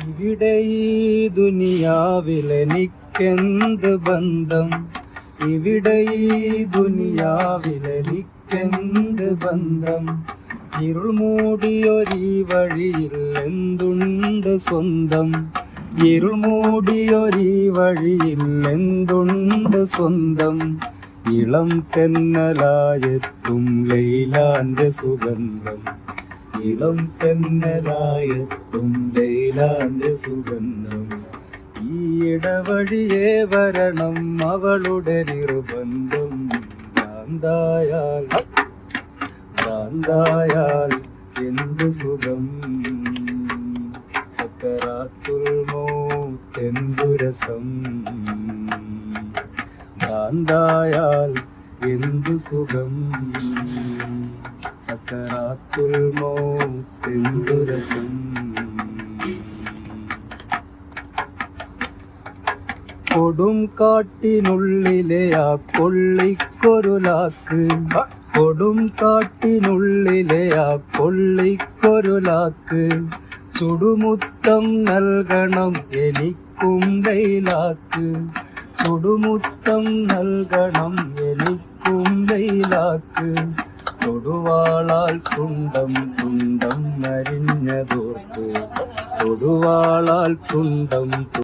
ഇവിടെ ഈ ദുനിയാവിലെനിക്കെന്ത് ബന്ധം, ഇവിടെ ഈ ദുനിയാവിലെനിക്കെന്ത് ബന്ധം. ഇരുൾ മൂടിയൊരീ വഴിയിൽ എന്തുണ്ട് സ്വന്തം, ഇരുൾ മൂടിയൊരീ വഴിയിൽ എന്തുണ്ട് സ്വന്തം. ഇളം തെന്നലായെത്തും ലൈലാന്റെ സുഗന്ധം, ഇളം തെന്നലായെത്തും ലൈലാന്റെ സുഗന്ധം. ഈ ഇടവഴിയേ വരണം അവളുടെ നിർബന്ധം. ഭ്രാന്തായാൽ ഭ്രാന്തായാൽ എന്ത് സുഖം, സക്കറാത്തുൽ മൗത്ത് രസം. ഭ്രാന്തായാൽ എന്തു സുഖം, സക്കറാത്തുൽ മൗത്ത് രസം. കൊടും കാട്ടിനുള്ളിലെ ആ കൊള്ളിക്കൊരു ലാക്ക്, കൊടും കാട്ടിനുള്ളിലെ ആ കൊള്ളിക്കൊരു ലാക്ക്. ചുടുമുത്തം നൽകണം എനിക്കും ലൈലാക്ക്, ചുടുമുത്തം നൽകണം എനിക്കും ലൈലാക്ക്. തൊടുവാളാൽ തുണ്ടം തുണ്ടം അരിഞ്ഞതോർത്ത്, തൊടുവാളാൽ തുണ്ടം